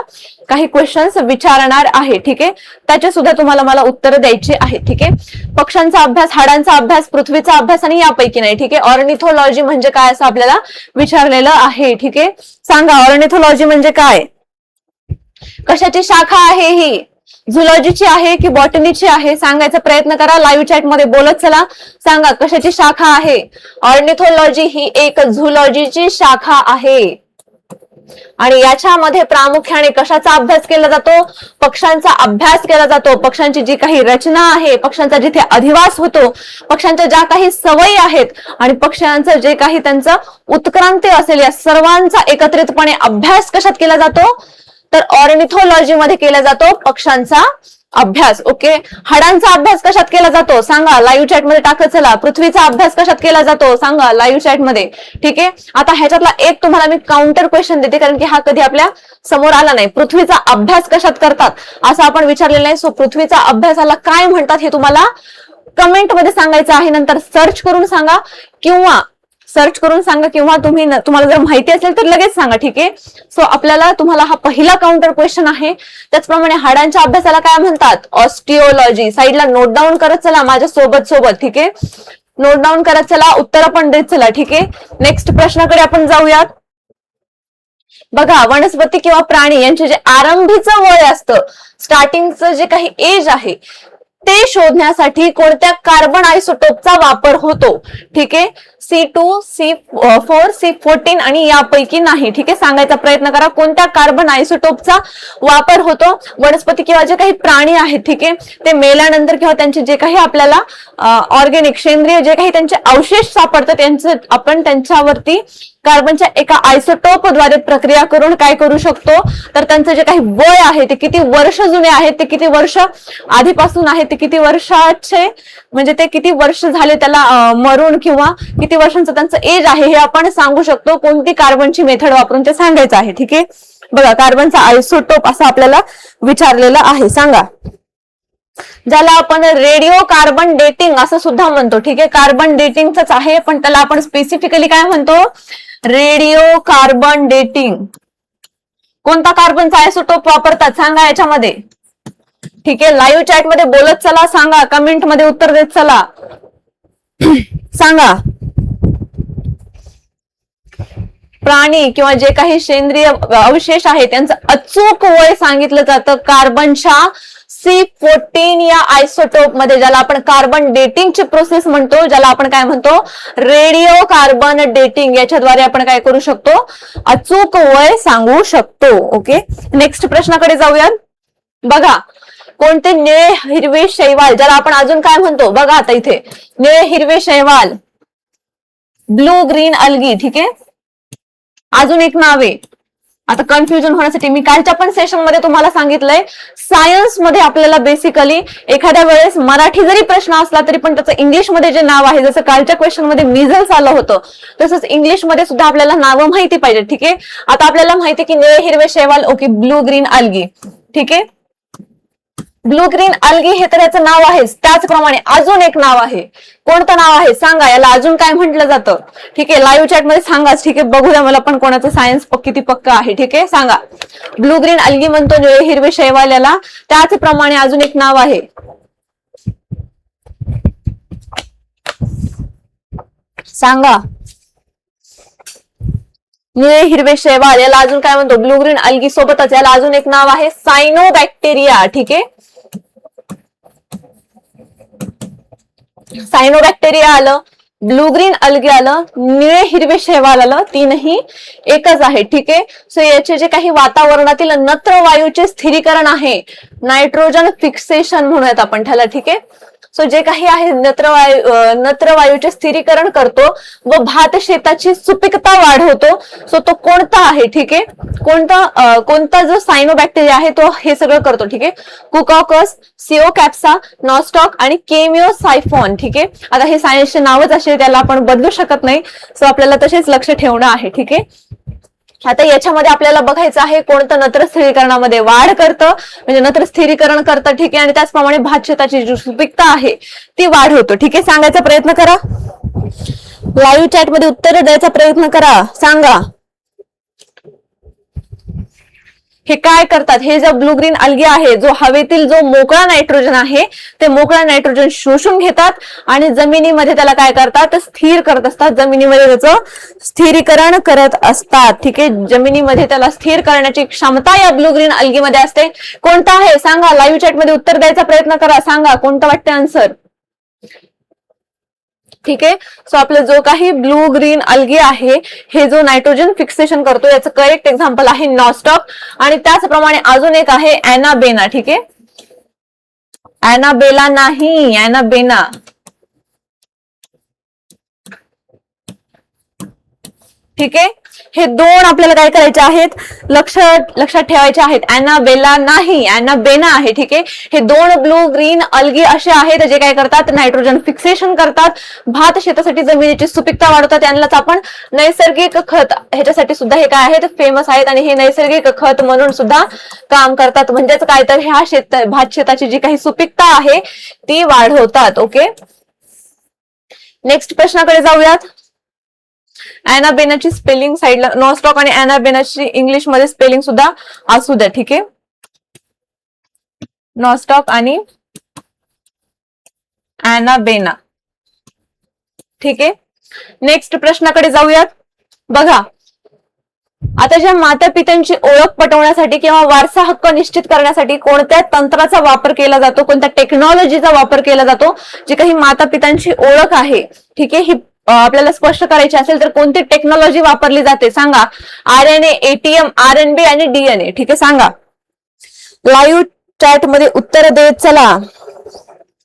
काही क्वेश्चन्स विचारणार आहे. ठीक आहे, त्याचे सुद्धा तुम्हाला मला उत्तर द्यायचे आहे. ठीक आहे, पक्ष्यांचा अभ्यास, हाडांचा अभ्यास, पृथ्वीचा अभ्यास आणि यापैकी नाही. ठीक आहे, ऑर्निथोलॉजी म्हणजे काय असं आपल्याला विचारलेलं आहे. ठीक आहे, सांगा ऑर्निथोलॉजी म्हणजे काय, कशाची शाखा आहे ही, झुलॉजीची आहे की बॉटनीची आहे, सांगायचा प्रयत्न करा. लाईव्ह चॅट मध्ये बोलत चला, सांगा कशाची शाखा आहे. ऑर्निथोलॉजी ही एक झुलॉजीची शाखा आहे आणि याच्यामध्ये प्रामुख्याने कशाचा अभ्यास केला जातो, पक्ष्यांचा अभ्यास केला जातो. पक्ष्यांची जी काही रचना आहे, पक्ष्यांचा जिथे अधिवास होतो, पक्ष्यांच्या ज्या काही सवयी आहेत आणि पक्ष्यांचं जे काही त्यांचं उत्क्रांती असेल, या सर्वांचा एकत्रितपणे अभ्यास कशात केला जातो तर ऑर्निथोलॉजी मध्ये केला जातो पक्ष्यांचा अभ्यास. ओके, हाडांचा अभ्यास कशात केला जातो सांगा, लाईव्ह चॅट मध्ये टाकत चला. पृथ्वीचा अभ्यास कशात केला जातो सांगा, लाईव्ह चॅट मध्ये. ठीक आहे, आता ह्याच्यातला एक तुम्हाला मी काउंटर क्वेश्चन देते कारण की हा कधी आपल्या समोर आला नाही. पृथ्वीचा अभ्यास कशात करतात असं आपण विचारलेलं नाही. सो पृथ्वीचा अभ्यासाला काय म्हणतात हे तुम्हाला कमेंट मध्ये सांगायचं आहे. नंतर सर्च करून सांगा किंवा तुम्हाला जर माहिती असेल तर लगेच सांगा. ठीक आहे, सो आपल्याला तुम्हाला हा पहिला काउंटर क्वेश्चन आहे. त्याचप्रमाणे हाडांच्या अभ्यासाला काय म्हणतात, ऑस्टिओलॉजी. साईडला नोट डाऊन करत चला माझ्या सोबत. ठीक आहे, नोट डाऊन करत चला, उत्तर पण देत चला. ठीक आहे, नेक्स्ट प्रश्नाकडे आपण जाऊयात. बघा, वनस्पती किंवा प्राणी यांचे जे आरंभीचं वय असतं, स्टार्टिंगचं जे काही एज आहे ते शोधण्यासाठी कोणत्या कार्बन आयसोटोपचा वापर होतो. ठीक आहे, C2, C4, C14 आणि यापैकी नाही. ठीक आहे, सांगायचा प्रयत्न करा कोणत्या कार्बन आयसोटोपचा वापर होतो. वनस्पती किंवा जे काही प्राणी आहेत, ठीक आहे, ते मेल्यानंतर किंवा त्यांचे जे काही आपल्याला ऑर्गेनिक सेंद्रिय जे काही त्यांचे अवशेष सापडतात त्यांचं आपण त्यांच्यावरती कार्बनच्या एका आयसोटोपद्वारे प्रक्रिया करून काय करू शकतो तर त्यांचं जे काही वय आहे ते किती वर्ष जुने आहेत, ते किती वर्ष आधीपासून आहे, ते किती वर्षाचे म्हणजे ते किती वर्ष झाले त्याला मरून किंवा किती वर्षांचं त्यांचं एज आहे हे आपण सांगू शकतो. कोणती कार्बनची मेथड वापरून ते सांगायचं आहे. ठीक आहे, बघा, कार्बनचा आयसोटोप असं आपल्याला विचारलेलं आहे. सांगा, ज्याला आपण रेडिओ कार्बन डेटिंग असं सुद्धा म्हणतो. ठीक आहे, कार्बन डेटिंगच आहे पण त्याला आपण स्पेसिफिकली काय म्हणतो, रेडिओ कार्बन डेटिंग. कोणता कार्बनचा आयसोटोप वापरतात सांगा याच्यामध्ये. ठीक आहे, लाईव्ह चॅट मध्ये बोलत चला, सांगा, कमेंट मध्ये उत्तर देत चला. सांगा, प्राणी किंवा जे काही सेंद्रिय अवशेष आहे त्यांचं अचूक वय सांगितलं जातं कार्बनच्या C14 या आयसोटोप मध्ये, ज्याला आपण कार्बन डेटिंगची प्रोसेस म्हणतो, ज्याला आपण काय म्हणतो, रेडिओ कार्बन डेटिंग. याच्याद्वारे आपण काय करू शकतो, अचूक वय सांगू शकतो. ओके, नेक्स्ट प्रश्नाकडे जाऊयात. बघा, कोणते निळे हिरवे शैवाल, ज्याला आपण अजून काय म्हणतो, बघा आता इथे निळे हिरवे शैवाल, ब्लू ग्रीन अल्गी. ठीक आहे, अजून एक नाव आहे आता कन्फ्युजन होण्यासाठी मी कालच्या पण सेशन मध्ये तुम्हाला सांगितलंय, सायन्स मध्ये आपल्याला बेसिकली एखाद्या वेळेस मराठी जरी प्रश्न असला तरी पण त्याचं इंग्लिशमध्ये जे नाव आहे, जसं कालच्या क्वेश्चन मध्ये मिझल्स आलं होतं तसंच इंग्लिशमध्ये सुद्धा आपल्याला नावं माहिती पाहिजे. ठीक आहे, आता आपल्याला माहिती की निळे हिरवे शैवाल, ओके, ब्लू ग्रीन अल्गी. ठीक आहे, ब्लू ग्रीन अल्गी हे तर याचं नाव आहेच, त्याचप्रमाणे अजून एक नाव आहे. कोणतं नाव आहे सांगा, याला अजून काय म्हटलं जातं? ठीक आहे, लाईव्ह चॅट मध्ये सांगाच. ठीक आहे, बघूया मला पण कोणाचं सायन्स किती पक्का आहे. ठीक आहे, सांगा. ब्लू ग्रीन अल्गी म्हणतो निळे हिरवे शैवाल याला, त्याचप्रमाणे अजून एक नाव आहे. सांगा. निळे हिरवे शैवाल याला अजून काय म्हणतो? ब्लू ग्रीन अल्गी सोबतच याला अजून एक नाव आहे सायनोबॅक्टेरिया. ठीक आहे, सायनोबॅक्टेरिया आलं, ब्लू ग्रीन अल्गी आलं, निळे हिरवे शैवाल आलं, तीनही एकच आहे. ठीक आहे, सो याचे जे काही वातावरणातील नत्र वायूचे स्थिरीकरण आहे, नायट्रोजन फिक्सेशन म्हणूयात आपण त्याला. ठीक आहे, सो जे काही आहे नत्र वायूचे स्थिरीकरण करतो व भात शेताची सुपीकता वाढवतो. सो तो कोणता आहे? ठीक आहे, कोणता जो सायनोबॅक्टेरिया आहे तो हे सगळं करतो. ठीक आहे, कुकॉकस, सिओकॅप्सा, नॉस्टॉक आणि केमिओसायफॉन. ठीक आहे, आता हे सायन्सचे नावच असे, त्याला आपण बदलू शकत नाही, सो आपल्याला तसेच लक्ष ठेवणं आहे. ठीक आहे, आता याच्यामध्ये आपल्याला बघायचं आहे कोणतं नत्र स्थिरीकरणामध्ये वाढ करतं, म्हणजे नत्र स्थिरीकरण करतं. ठीक आहे, आणि त्याचप्रमाणे भात शेताची जी सुपीकता आहे ती वाढवतो. ठीक आहे, सांगायचा प्रयत्न करा, लाईव्ह चॅट मध्ये उत्तर द्यायचा प्रयत्न करा, सांगा. हे काय करतात? हे जो ब्लू ग्रीन अल्गी आहे, जो हवेतील जो मोकळा नायट्रोजन आहे ते मोकळा नायट्रोजन शोषून घेतात आणि जमिनीमध्ये त्याला काय करतात? स्थिर करत असतात, जमिनीमध्ये त्याचं स्थिरीकरण करत असतात. ठीक आहे, जमिनीमध्ये त्याला स्थिर करण्याची क्षमता या ब्लू ग्रीन अल्गी मध्ये असते. कोणता आहे सांगा, लाईव्ह चॅट मध्ये उत्तर द्यायचा प्रयत्न करा, सांगा कोणतं वाटतं आन्सर. ठीक आहे, सो आपलं जो काही ब्लू ग्रीन अल्गी आहे हे जो नायट्रोजन फिक्सेशन करतो याचं करेक्ट एक्झाम्पल आहे नॉस्टॉक, आणि त्याचप्रमाणे अजून एक आहे अॅनाबेना. ठीक आहे, अॅनाबेला नाही, अॅनाबेना. ठीक आहे, हे दोन आपल्याला काय करायचे आहेत? लक्षात ठेवायचे आहेत. अॅनाबेला नाही, अॅनाबेना आहे. ठीक आहे, हे दोन ब्लू ग्रीन अल्गी असे आहेत जे काय करतात? नायट्रोजन फिक्सेशन करतात, भात शेतासाठी जमिनीची सुपीकता वाढवतात. यांनाच आपण नैसर्गिक खत ह्याच्यासाठी सुद्धा हे काय आहेत? फेमस आहेत, आणि हे नैसर्गिक खत म्हणून सुद्धा काम करतात. म्हणजेच काय तर ह्या भात शेताची जी काही सुपीकता आहे ती वाढवतात. ओके, नेक्स्ट प्रश्नाकडे जाऊयात. अॅनाबेनाची स्पेलिंग साईडला, नॉस्टॉक आणि अॅनाबेनाची इंग्लिश मध्ये स्पेलिंग सुद्धा असू द्या. ठीक आहे, नॉस्टॉक आणि अॅनाबेना. ठीक आहे, नेक्स्ट प्रश्नाकडे जाऊयात. बघा, आता ज्या माता पित्यांची ओळख पटवण्यासाठी किंवा वारसा हक्क निश्चित करण्यासाठी कोणत्या तंत्राचा वापर केला जातो, कोणत्या टेक्नॉलॉजीचा वापर केला जातो? जी काही माता पित्यांची ओळख आहे, ठीक आहे, ही आपल्याला स्पष्ट करायची असेल तर कोणती टेक्नॉलॉजी वापरली जाते सांगा. RNA, ATM, RNB आणि DNA. ठीक आहे, सांगा. लाईव्ह चॅट मध्ये उत्तर देत चला.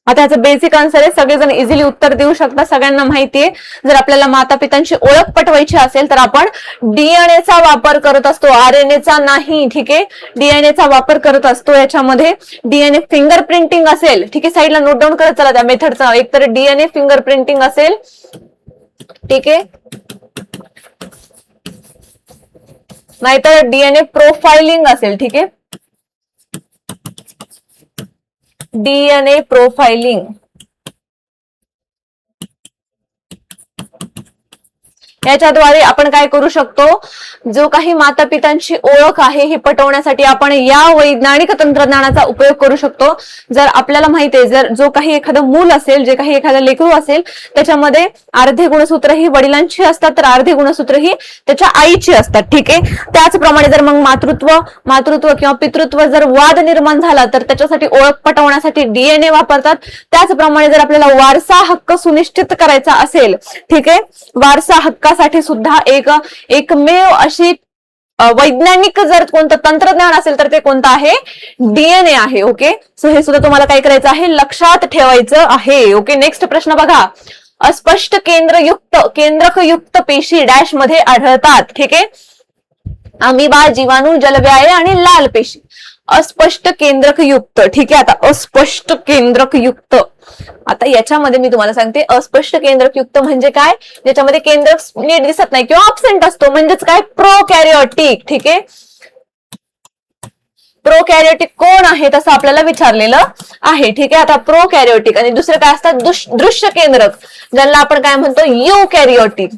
आता याचं बेसिक आन्सर आहे, सगळेजण इझिली उत्तर देऊ शकता, सगळ्यांना माहितीये. जर आपल्याला माता पित्यांची ओळख पटवायची असेल तर आपण डीएनएचा वापर करत असतो, RNAचा नाही. ठीक आहे, डीएनएचा वापर करत असतो. याच्यामध्ये डीएनए फिंगर प्रिंटिंग असेल. ठीक आहे, साईडला नोट डाऊन करत चला त्या मेथडचा. एक तर डीएनए फिंगर प्रिंटिंग असेल, ठीक आहे, नाहीतर डीएनए प्रोफाइलिंग असेल. ठीक आहे, डीएनए प्रोफाइलिंग. याच्याद्वारे आपण काय करू शकतो? जो काही माता पित्यांची ओळख आहे ही पटवण्यासाठी आपण या वैज्ञानिक तंत्रज्ञानाचा उपयोग करू शकतो. जर आपल्याला माहिती आहे, जर जो काही एखादं मूल असेल, जे काही एखादं लेकरू असेल, त्याच्यामध्ये अर्धे गुणसूत्र ही वडिलांची असतात तर अर्धे गुणसूत्र ही त्याच्या आईची असतात. ठीक आहे, त्याचप्रमाणे जर मग मातृत्व किंवा पितृत्व जर वाद निर्माण झाला तर त्याच्यासाठी ओळख पटवण्यासाठी डीएनए वापरतात. त्याचप्रमाणे जर आपल्याला वारसा हक्क सुनिश्चित करायचा असेल, ठीक आहे, वारसा हक्कासाठी सुद्धा एकमेव अशी वैज्ञानिक जर कोणतं तंत्रज्ञान असेल तर ते कोणतं आहे? डीएनए आहे. ओके, सो हे सुद्धा तुम्हाला काय करायचं आहे? लक्षात ठेवायचं आहे. ओके, नेक्स्ट प्रश्न बघा. अस्पष्ट केंद्रकयुक्त पेशी डॅश मध्ये आढळतात. ठीक आहे, अमिबा, जीवाणू, जलव्याय आणि लाल पेशी. अस्पष्ट केंद्रक युक्त. ठीक आहे, आता अस्पष्ट केंद्रक युक्त. आता याच्यामध्ये मी तुम्हाला सांगते अस्पष्ट केंद्रक युक्त म्हणजे काय, ज्याच्यामध्ये केंद्रक नीट दिसत नाही किंवा ऑब्सेंट असतो, म्हणजेच काय प्रोकॅरियोटिक. ठीक आहे, प्रोकॅरियोटिक कोण आहे तसं आपल्याला विचारलेलं आहे. ठीक आहे, आता प्रोकॅरियोटिक आणि दुसरं काय असतात दृश्य केंद्रक, ज्यांना आपण काय म्हणतो युकॅरियोटिक,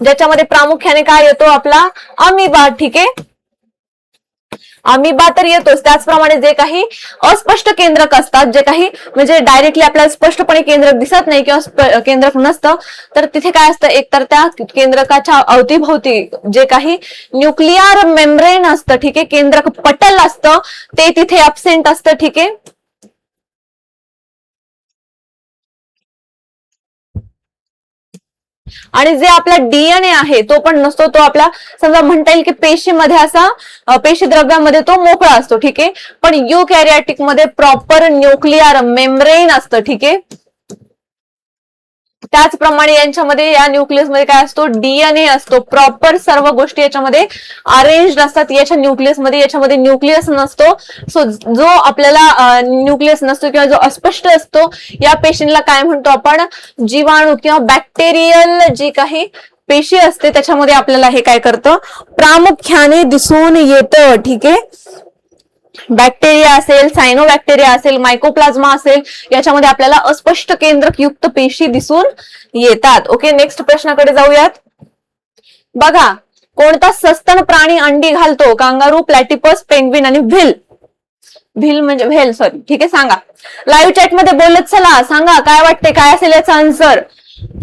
ज्याच्यामध्ये प्रामुख्याने काय येतो आपला अमिबा. ठीक आहे, अमिबा तर येतोच, त्याचप्रमाणे जे काही अस्पष्ट केंद्रक असतात, जे काही म्हणजे डायरेक्टली आपल्याला स्पष्टपणे केंद्रक दिसत नाही किंवा केंद्रक नसतं, तर तिथे काय असतं, एकतर त्या केंद्रकाच्या अवतीभोवती जे काही न्यूक्लिअर मेम्ब्रेन असतं. ठीक आहे, केंद्रक पटल असतं ते तिथे अब्सेंट असतं. ठीक आहे, आणि जे आपला डीएनए आहे तो पण नसतो, तो आपला समजा म्हणता येईल की पेशीमध्ये असा पेशी द्रव्यामध्ये तो मोकळा असतो. ठीक आहे, पण युकॅरियोटिक मध्ये प्रॉपर न्यूक्लिअर मेम्ब्रेन असतं. ठीक आहे, त्याचप्रमाणे यांच्यामध्ये या न्यूक्लियस मध्ये काय असतो, डीएनए असतो, प्रॉपर सर्व गोष्टी याच्यामध्ये अरेंज्ड असतात. याच्या न्यूक्लियस मध्ये याच्यामध्ये न्यूक्लियस नसतो. सो जो आपल्याला न्यूक्लियस नसतो किंवा जो अस्पष्ट असतो, या पेशींना काय म्हणतो आपण, जीवाणू किंवा बॅक्टेरियल जी काही पेशी असते त्याच्यामध्ये आपल्याला हे काय करतं, प्रामुख्याने दिसून येतं. ठीक आहे, बॅक्टेरिया असेल, सायनोबॅक्टेरिया असेल, मायकोप्लाझ्मा असेल, याच्यामध्ये आपल्याला अस्पष्ट केंद्रक युक्त पेशी दिसून येतात. ओके, नेक्स्ट प्रश्नाकडे जाऊयात. बघा, कोणता सस्तन प्राणी अंडी घालतो, कांगारू, प्लॅटिपस, पेंग्विन आणि व्हेल. Whale sorry. ठीक आहे, सांगा लाईव्ह चॅट मध्ये बोलत चला, सांगा काय वाटते, काय असेल याचा आन्सर.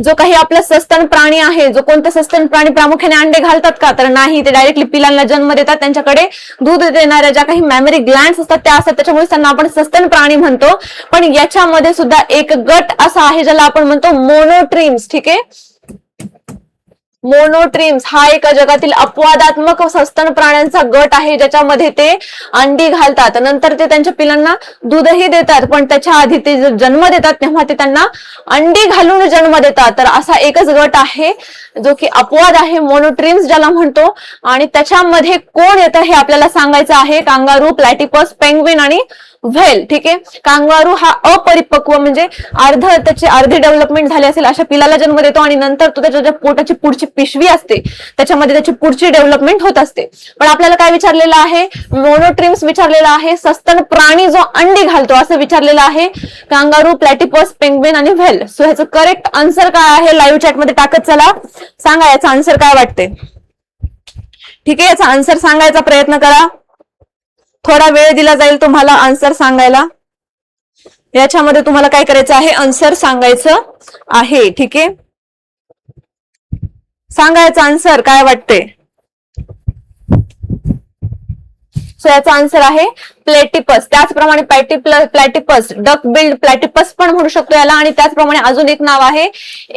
जो काही आपला सस्तन प्राणी आहे, जो कोणते सस्तन प्राणी प्रामुख्याने अंडे घालतात का, तर नाही, ते डायरेक्टली पिलांना जन्म देतात. त्यांच्याकडे दूध देणाऱ्या ज्या काही मॅमरी ग्लँड्स असतात त्या असतात, त्याच्यामुळे त्यांना आपण सस्तन प्राणी म्हणतो. पण याच्यामध्ये सुद्धा एक गट असा आहे ज्याला आपण म्हणतो मोनोट्रीम्स. ठीक आहे, मोनोट्रीम्स हा एक जगातील अपवादात्मक सस्तन प्राण्यांचा गट आहे, ज्याच्यामध्ये ते अंडी घालतात, नंतर ते त्यांच्या पिलांना दूधही देतात, पण त्याच्या आधी ते जन्म देतात तेव्हा ते त्यांना अंडी घालून जन्म देतात. तर असा एकच गट आहे जो की अपवाद आहे, मोनोट्रीम्स ज्याला म्हणतो. आणि त्याच्यामध्ये कोण येतं हे आपल्याला सांगायचं आहे, कांगारू, प्लॅटिपस, पेंग्विन आणि व्हेल. ठीक आहे, कांगारू हा अपरिपक्व म्हणजे त्याची अर्धी डेव्हलपमेंट झाली असेल अशा पिलाला जन्म देतो, आणि नंतर तो त्याच्या पोटाची पुढची पिशवी असते त्याच्यामध्ये त्याची पुढची डेव्हलपमेंट होत असते. पण आपल्याला काय विचारलेलं आहे, मोनोट्रीम्स विचारलेला आहे, सस्तन प्राणी जो अंडी घालतो असं विचारलेलं आहे, कांगारू, प्लॅटिपस, पेंग्विन आणि व्हेल. सो ह्याचं करेक्ट आन्सर काय आहे, लाईव्ह चॅट मध्ये टाकत चला, सांगा याचा आन्सर काय वाटते. ठीक आहे, याचा आन्सर सांगायचा प्रयत्न करा, थोडा वेळ दिला जाईल तुम्हाला आन्सर सांगायला. याच्यामध्ये तुम्हाला काय करायचं आहे, आन्सर सांगायचं आहे. ठीक आहे, सांगा याचा आन्सर काय वाटते. सो याचा आन्सर आहे प्लॅटिपस. त्याचप्रमाणे प्लॅटिपस, डक बिल्ड प्लॅटिपस पण म्हणू शकतो याला, आणि त्याचप्रमाणे अजून एक नाव आहे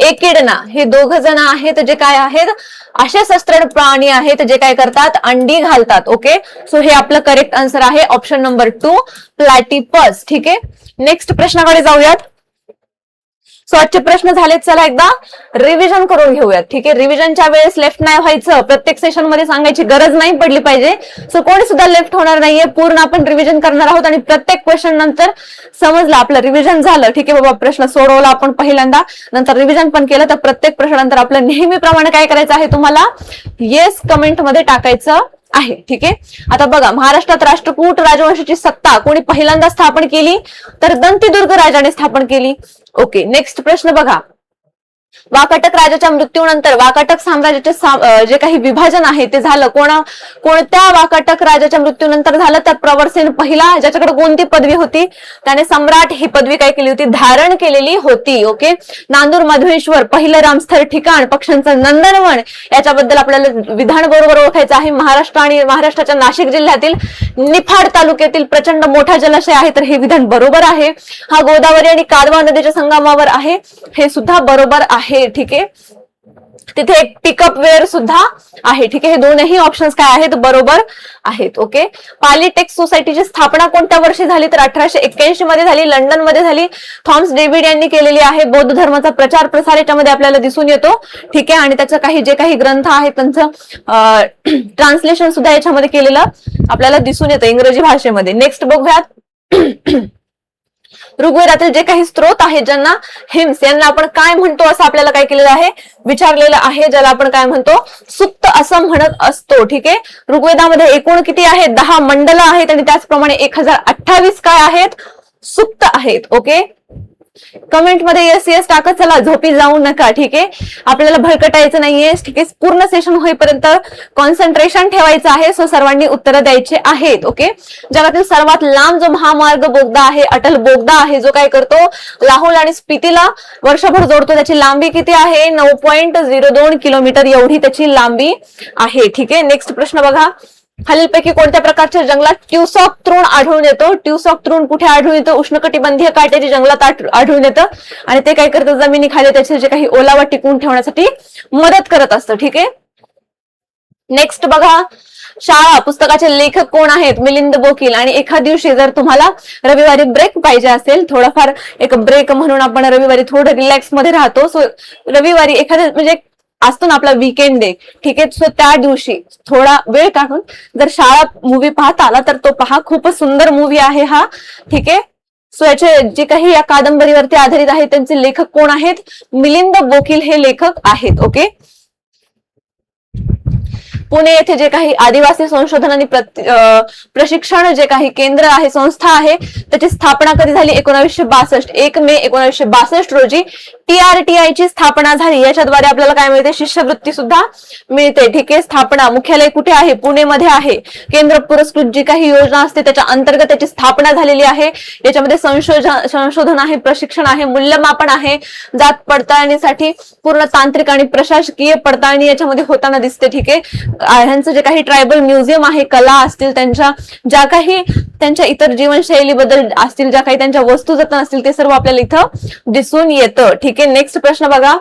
एकिडना. हे दोघ जण आहेत जे काय आहेत, असे सस्तन प्राणी आहेत जे काय करतात, अंडी घालतात. ओके, सो हे आपलं करेक्ट आन्सर आहे ऑप्शन नंबर 2, प्लॅटिपस. ठीक आहे, नेक्स्ट प्रश्नाकडे जाऊयात. सो आजचे प्रश्न झालेत, चला एकदा रिव्हिजन करून घेऊयात. ठीक आहे, रिव्हिजनच्या वेळेस लेफ्ट नाही व्हायचं, प्रत्येक सेशन मध्ये सांगायची गरज नाही पडली पाहिजे. सो कोणी सुद्धा लेफ्ट होणार नाहीये, पूर्ण आपण रिव्हिजन करणार आहोत, आणि प्रत्येक क्वेश्चन नंतर समजलं आपलं रिव्हिजन झालं. ठीक आहे बाबा, प्रश्न सोडवला आपण पहिल्यांदा, नंतर रिव्हिजन पण केलं, तर प्रत्येक प्रश्नानंतर आपलं नेहमीप्रमाणे काय करायचं आहे, तुम्हाला येस कमेंट मध्ये टाकायचं आहे. ठीक आहे, आता बघा, महाराष्ट्रात राष्ट्रकूट राजवंशाची सत्ता कोणी पहिल्यांदा स्थापन केली, तर दंतीदुर्ग राजाने स्थापन केली. ओके, नेक्स्ट प्रश्न बघा, वाकाटक राजाच्या मृत्यूनंतर वाकाटक साम्राज्याचे जे काही विभाजन आहे ते झालं कोणत्या वाकाटक राजाच्या मृत्यूनंतर झालं, तर प्रवरसेन पहिला, ज्याच्याकडे कोणती पदवी होती, त्याने सम्राट ही पदवी काय केली होती, धारण केलेली होती. ओके, नांदूर माधवेश्वर पहिलं रामस्थळ ठिकाण, पक्ष्यांचं नंदनवन, याच्याबद्दल आपल्याला विधान बरोबर ओळखायचं आहे. महाराष्ट्राच्या नाशिक जिल्ह्यातील निफाड तालुक्यातील प्रचंड मोठा जलाशय आहे, तर हे विधान बरोबर आहे. हा गोदावरी आणि कालवा नदीच्या संगमावर आहे, हे सुद्धा बरोबर आहे. ठीक आहे, तिथे एक पिकअप वेअर सुद्धा आहे. ठीक आहे, हे दोनही ऑप्शन्स काय आहेत, बरोबर आहेत. ओके, पॉलिटेक्स सोसायटीची स्थापना कोणत्या वर्षी झाली, तर 1881 मध्ये झाली, लंडन मध्ये झाली. थॉमस डेव्हिड यांनी केलेली आहे. बौद्ध धर्माचा प्रचार प्रसार याच्यामध्ये आपल्याला दिसून येतो. ठीक आहे, आणि त्याचं काही जे काही ग्रंथ आहेत त्यांचं ट्रान्सलेशन सुद्धा याच्यामध्ये केलेलं आपल्याला दिसून येतं इंग्रजी भाषेमध्ये. नेक्स्ट बघूयात. ऋग्वेदातील जे काही स्त्रोत आहेत ज्यांना हिम्स यांना आपण काय म्हणतो असं आपल्याला काय केलेलं आहे, विचारलेलं आहे, ज्याला आपण काय म्हणतो, सुक्त असं म्हणत असतो. ठीक आहे, ऋग्वेदामध्ये एकूण किती आहेत, 10 मंडल आहेत आणि त्याचप्रमाणे 1028 काय आहेत, सुक्त आहेत. ओके, कमेंट मध्ये येस येस टाकत चला, झोपी जाऊ नका. ठीक आहे, आपल्याला भरकटायचं नाहीये. ठीक आहे, पूर्ण सेशन होईपर्यंत कॉन्सन्ट्रेशन ठेवायचं आहे. सो सर्वांनी उत्तरं द्यायचे आहेत. ओके, जगातील सर्वात लांब जो महामार्ग बोगदा आहे, अटल बोगदा आहे, जो काय करतो, लाहोल आणि स्पितीला वर्षभर जोडतो. त्याची लांबी किती आहे, 9.02 किलोमीटर एवढी त्याची लांबी आहे. ठीक आहे, नेक्स्ट प्रश्न बघा. खालीलपैकी कोणत्या प्रकारच्या जंगलात ट्युसॉक तृण आढळून येतो. ट्युसॉक तृण कुठे आढळून येतं, उष्णकटिबंधीय काट्याच्या जंगलात आढळून येतं आणि ते काय करतं, जमिनीखाली त्याचे जे काही ओलावा टिकवून ठेवण्यासाठी मदत करत असतं. ठीक आहे, नेक्स्ट बघा. शाळा पुस्तकाचे लेखक कोण आहेत, मिलिंद बोकील. आणि एखाद दिवशी जर तुम्हाला रविवारी ब्रेक पाहिजे असेल, थोडाफार एक ब्रेक म्हणून आपण रविवारी थोडं रिलॅक्स मध्ये राहतो. सो रविवारी एखाद्या म्हणजे असतो ना आपला वीकेंड डे. ठीक आहे, सो त्या दिवशी थोडा वेळ काढून जर शाळा मूवी पाहता आला तर तो पहा, खूपच सुंदर मूवी आहे हा. ठीक आहे, सो याचे जे काही या कादंबरीवरती आधारित आहे त्यांचे लेखक कोण आहेत, मिलिंद बोकील हे लेखक आहेत. ओके, पुणे येथे जे काही आदिवासी संशोधन आणि प्रशिक्षण जे काही केंद्र आहे, संस्था आहे, त्याची स्थापना कधी झाली, 1962. 1 मे 1962 रोजी TRTI ची स्थापना झाली. याच्याद्वारे आपल्याला काय मिळते, शिष्यवृत्ती सुद्धा मिळते. ठीक आहे, स्थापना मुख्यालय कुठे आहे, पुणेमध्ये आहे. केंद्र पुरस्कृत जी काही योजना असते त्याच्या अंतर्गत त्याची स्थापना झालेली आहे. याच्यामध्ये संशोधन आहे, प्रशिक्षण आहे, मूल्यमापन आहे, जात पडताळणीसाठी पूर्ण तांत्रिक आणि प्रशासकीय पडताळणी याच्यामध्ये होताना दिसते. ठीक आहे, ह्यांचं जे काही ट्रायबल म्युझियम आहे, कला असतील, त्यांच्या ज्या काही त्यांच्या इतर जीवनशैलीबद्दल असतील, ज्या काही त्यांच्या वस्तू जतन असतील, ते सर्व आपल्याला इथं दिसून येतं. ठीक आहे, नेक्स्ट प्रश्न बघा.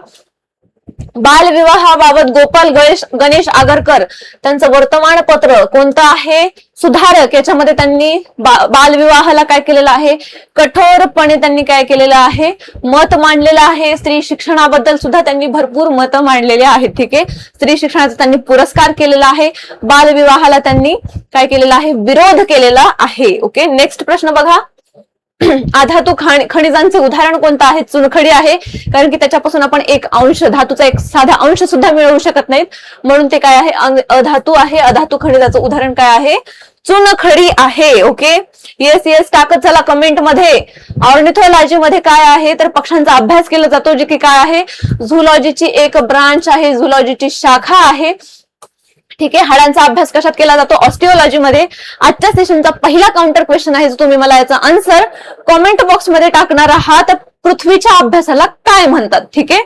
बालविवाहाबाबत गोपाल गणेश आगरकर त्यांचं वर्तमानपत्र कोणतं आहे, सुधारक. याच्यामध्ये त्यांनी बालविवाहाला काय केलेलं आहे, कठोरपणे त्यांनी काय केलेलं आहे, मत मांडलेलं आहे. स्त्री शिक्षणाबद्दल सुद्धा त्यांनी भरपूर मत मांडलेले आहेत. ठीक आहे, स्त्री शिक्षणाचा त्यांनी पुरस्कार केलेला आहे. बालविवाहाला त्यांनी काय केलेलं आहे, विरोध केलेला आहे. ओके, नेक्स्ट प्रश्न बघा. अधातू खनिजांचे उदाहरण कोणतं आहे, चुनखडी आहे, कारण की त्याच्यापासून आपण एक अंश, धातूचा एक साधा अंश सुद्धा मिळवू शकत नाहीत, म्हणून ते काय आहे, अधातू आहे. अधातू खनिजाचं उदाहरण काय आहे, चुनखडी आहे. ओके, येस येस टाकत चला कमेंट मध्ये. ऑर्निथोलॉजी मध्ये काय आहे, तर पक्ष्यांचा अभ्यास केला जातो, जे की काय आहे, झूलॉजीची एक ब्रांच आहे, झूलॉजीची शाखा आहे. ठीक आहे, हाडांचा अभ्यास कशात केला जातो, ऑस्टिओलॉजी मध्ये. आजच्या सेशनचा पहिला काउंटर क्वेश्चन आहे, जो तुम्ही मला याचा आन्सर कॉमेंट बॉक्स मध्ये टाकणार आहात. पृथ्वीच्या अभ्यासाला काय म्हणतात. ठीक आहे,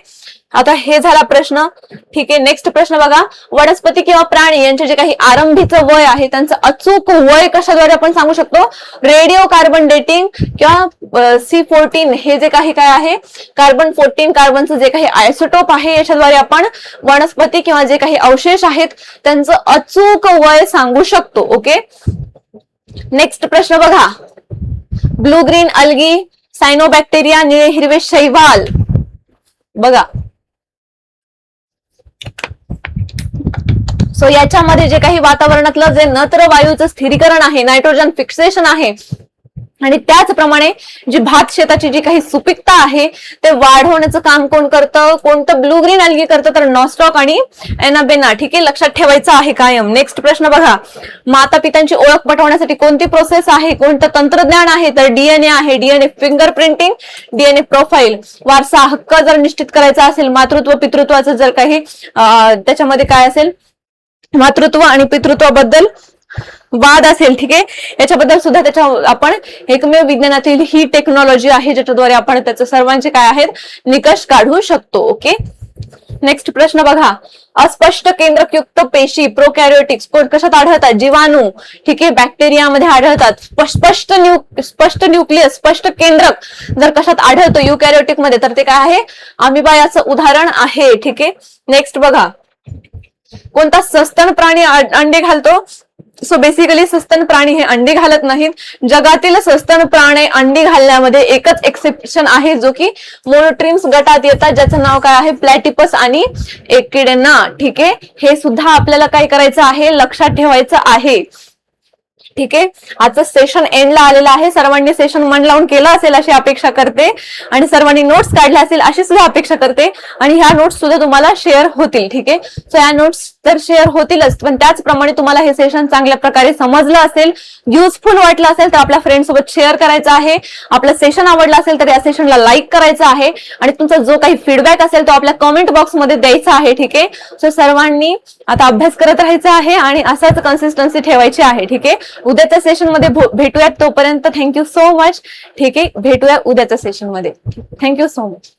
आता हे झाला प्रश्न. ठीक आहे, नेक्स्ट प्रश्न बघा. वनस्पती किंवा प्राणी यांचे जे काही आरंभीचं वय आहे, त्यांचं अचूक वय कशाद्वारे आपण सांगू शकतो, रेडिओ कार्बन डेटिंग किंवा C14 हे जे काही काय आहे, कार्बन 14 कार्बनचं जे काही आयसोटोप आहे, याच्याद्वारे आपण वनस्पती किंवा जे काही अवशेष आहेत त्यांचं अचूक वय सांगू शकतो. ओके, नेक्स्ट प्रश्न बघा. ब्लू ग्रीन अल्गी, सायनोबॅक्टेरिया, निळे हिरवे शैवाल. बघा, सो याच्यामध्ये जे काही वातावरणातलं जे नत्र वायूचं स्थिरीकरण आहे, नायट्रोजन फिक्सेशन आहे, आणि त्याचप्रमाणे जी भात शेताची जी काही सुपीकता आहे ते वाढवण्याचं काम कोण करतं, कोणतं ब्लू ग्रीन अल्गी करतं, तर नॉस्टॉक आणि एनाबेना. ठीक आहे, लक्षात ठेवायचं आहे कायम. नेक्स्ट प्रश्न बघा. माता पित्यांची ओळख पटवण्यासाठी कोणती प्रोसेस आहे, कोणतं तंत्रज्ञान आहे, तर DNA आहे. DNA finger printing, DNA profile. वारसा हक्क जर निश्चित करायचा असेल, मातृत्व पितृत्वाचं जर काही त्याच्यामध्ये काय असेल, मातृत्व आणि पितृत्वाबद्दल वाद असेल. ठीक आहे, याच्याबद्दल सुद्धा त्याच्या आपण एकमेव विज्ञानातील ही टेक्नॉलॉजी आहे ज्याच्याद्वारे आपण त्याचे सर्वांचे काय आहेत निकष काढू शकतो. ओके, नेक्स्ट प्रश्न बघा, अस्पष्ट केंद्रकयुक्त पेशी प्रोकॅरियोटिक्स कशात आढळतात? जीवाणू, ठीक आहे, बॅक्टेरियामध्ये आढळतात. स्पष्ट न्यूक्लियस, स्पष्ट केंद्रक जर कशात आढळतो युकॅरियोटिक मध्ये तर ते काय आहे? अमिबा याचं उदाहरण आहे. ठीक आहे. नेक्स्ट बघा, कोणता सस्तन प्राणी अंडे घालतो? सो बेसिकली सस्तन प्राणी हे अंडी घालत नाहीत. जगातील सस्तन प्राणी अंडी घालण्यामध्ये एकच एक्सेप्शन आहे जो की मोनोट्रिम्स गटात येतात, ज्याचं नाव काय आहे? प्लॅटिपस आणि एकिडेना. ठीक आहे, हे सुद्धा आपल्याला काय करायचं आहे? लक्षात ठेवायचं आहे. ठीक आहे, आजचं सेशन एंडला आलेलं आहे. सर्वांनी सेशन मन लावून केलं असेल अशी अपेक्षा करते आणि सर्वांनी नोट्स काढल्या असेल अशी सुद्धा अपेक्षा करते आणि ह्या नोट्स सुद्धा तुम्हाला शेअर होतील. ठीक आहे, सो या नोट्स तर शेअर होतीलच, पण त्याचप्रमाणे तुम्हाला हे सेशन चांगल्या प्रकारे समजलं असेल, युजफुल वाटलं असेल तर आपल्या फ्रेंड सोबत शेअर करायचं आहे. आपलं सेशन आवडलं असेल तर या सेशनला लाईक करायचं आहे आणि तुमचा जो काही फीडबॅक असेल तो आपल्या कमेंट बॉक्समध्ये द्यायचा आहे. ठीक आहे, सो सर्वांनी आता अभ्यास करत राहायचा आहे आणि असाच कन्सिस्टन्सी ठेवायची आहे. ठीक आहे, उद्याच्या सेशन मध्ये भेटूयात. तोपर्यंत थँक्यू सो मच. ठीक आहे, भेटूया उद्याच्या सेशन मध्ये. Thank you so much.